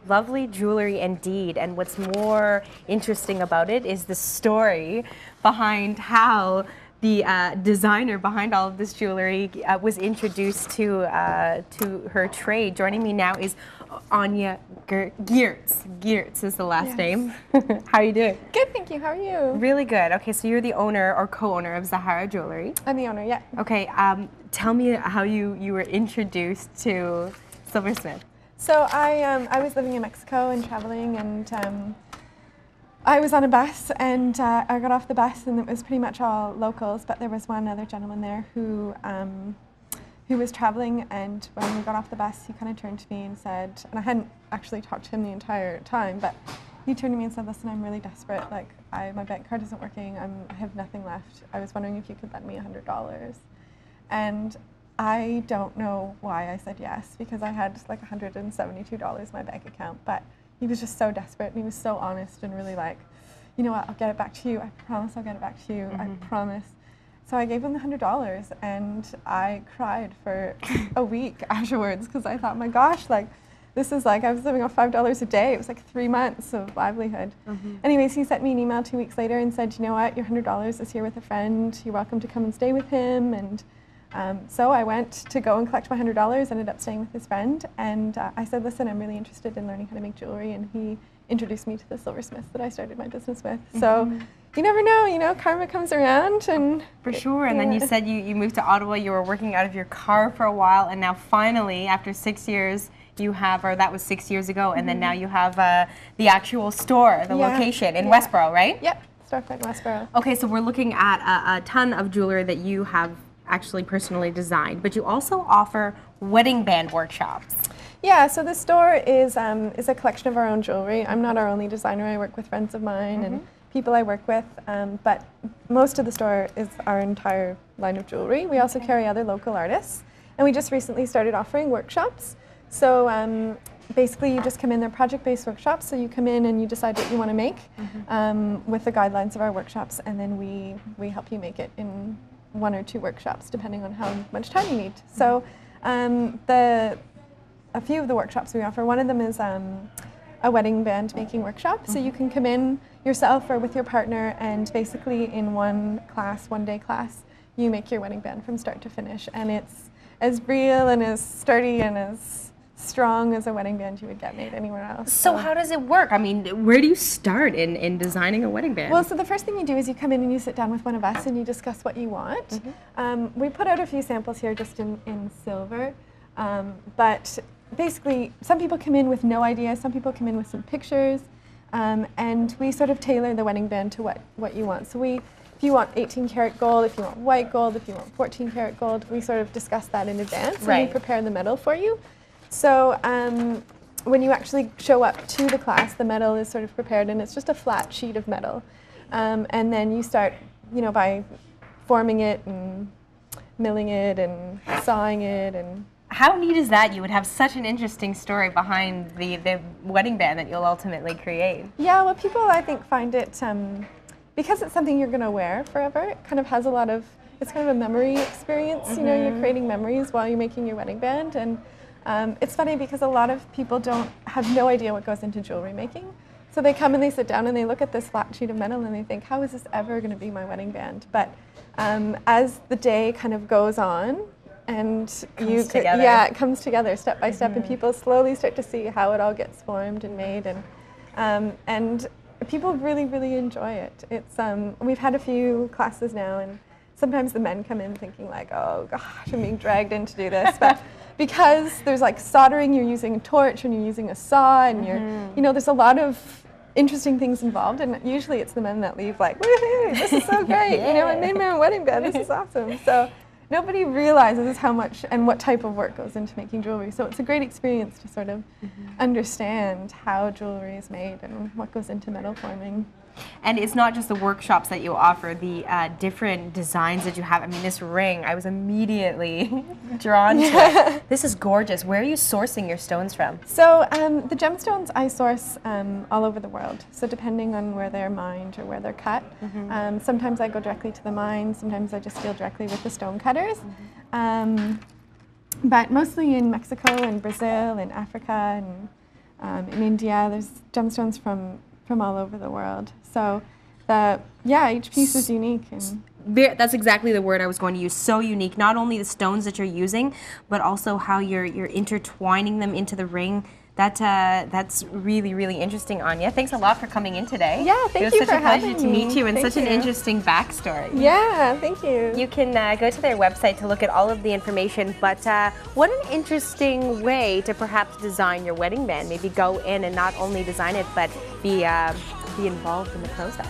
lovely jewelry indeed. And what's more interesting about it is the story behind how the designer behind all of this jewelry was introduced to her trade. Joining me now is Ania Geerts. Geerts is the last name. How are you doing? Good, thank you. How are you? Really good. Okay, so you're the owner or co-owner of Zahara Jewellery. I'm the owner, yeah. Okay, tell me how you were introduced to silversmith. So I was living in Mexico and traveling, and I was on a bus, and I got off the bus, and it was pretty much all locals, but there was one other gentleman there who was traveling, and when we got off the bus, he kind of turned to me and said, and I hadn't actually talked to him the entire time, but he turned to me and said, listen, I'm really desperate, like my bank card isn't working, I have nothing left. I was wondering if you could lend me $100. And I don't know why I said yes, because I had like $172 in my bank account, but he was just so desperate, and he was so honest and really like, you know what, I'll get it back to you. I promise I'll get it back to you. I promise. So I gave him the $100, and I cried for a week afterwards, because I thought, my gosh, like, this is like, I was living off $5 a day. It was like 3 months of livelihood. Anyways, he sent me an email 2 weeks later and said, you know what, your $100 is here with a friend. You're welcome to come and stay with him. And so I went to go and collect my $100, ended up staying with his friend, and I said, listen, I'm really interested in learning how to make jewelry, and he introduced me to the silversmiths that I started my business with. So you never know, you know, karma comes around. And for sure. And then you said you moved to Ottawa, you were working out of your car for a while, and now finally, after 6 years, you have, or that was 6 years ago, and then now you have the actual store, the location in Westboro, right? Yep, storefront in Westboro. Okay, so we're looking at a ton of jewelry that you have actually personally designed, but you also offer wedding band workshops. Yeah, so the store is a collection of our own jewelry. I'm not our only designer. I work with friends of mine and people I work with, but most of the store is our entire line of jewelry. We also carry other local artists, and we just recently started offering workshops. So basically, you just come in, they're project-based workshops, so you come in and you decide what you want to make with the guidelines of our workshops, and then we help you make it in 1 or 2 workshops, depending on how much time you need. So a few of the workshops we offer, one of them is a wedding band making workshop. So you can come in yourself or with your partner, and basically in one day class, you make your wedding band from start to finish. And it's as real and as sturdy and as strong as a wedding band you would get made anywhere else. So how does it work? I mean, where do you start in designing a wedding band? Well, so the first thing you do is you come in and you sit down with one of us and you discuss what you want. We put out a few samples here just in silver, but basically some people come in with no idea, some people come in with some pictures, and we sort of tailor the wedding band to what you want. So if you want 18 karat gold, if you want white gold, if you want 14 karat gold, we sort of discuss that in advance, and we prepare the metal for you. So when you actually show up to the class, the metal is sort of prepared, and it's just a flat sheet of metal. And then you start, you know, by forming it and milling it and sawing it. And how neat is that? You would have such an interesting story behind the wedding band that you'll ultimately create. Yeah, well, people, I think, find it, because it's something you're going to wear forever, it kind of has a lot of, it's kind of a memory experience. You know, you're creating memories while you're making your wedding band. And it's funny because a lot of people have no idea what goes into jewelry making. So they come and they sit down and they look at this flat sheet of metal and they think, how is this ever going to be my wedding band? But as the day kind of goes on, and it comes together step by step, and people slowly start to see how it all gets formed and made, and people really, really enjoy it. It's we've had a few classes now, and sometimes the men come in thinking like, oh gosh, I'm being dragged in to do this, but because there's like soldering, you're using a torch and you're using a saw, and you know, there's a lot of interesting things involved, and usually it's the men that leave like, woohoo, this is so great, you know, I made my own wedding band, this is awesome. So nobody realizes how much and what type of work goes into making jewelry. So it's a great experience to sort of understand how jewelry is made and what goes into metal forming. And it's not just the workshops that you offer, the different designs that you have. I mean, this ring, I was immediately drawn to it. This is gorgeous. Where are you sourcing your stones from? So the gemstones I source all over the world. So depending on where they're mined or where they're cut. Sometimes I go directly to the mine, sometimes I just deal directly with the stone cutters. But mostly in Mexico and Brazil and Africa in India. There's gemstones from all over the world. So yeah, each piece is unique. And that's exactly the word I was going to use. So unique. Not only the stones that you're using, but also how you're intertwining them into the ring. That's really, really interesting, Ania. Thanks a lot for coming in today. Yeah, thank you for having me. It was such a pleasure to meet you and such an interesting backstory. Yeah, thank you. You can go to their website to look at all of the information, but what an interesting way to perhaps design your wedding band. Maybe go in and not only design it, but be involved in the process.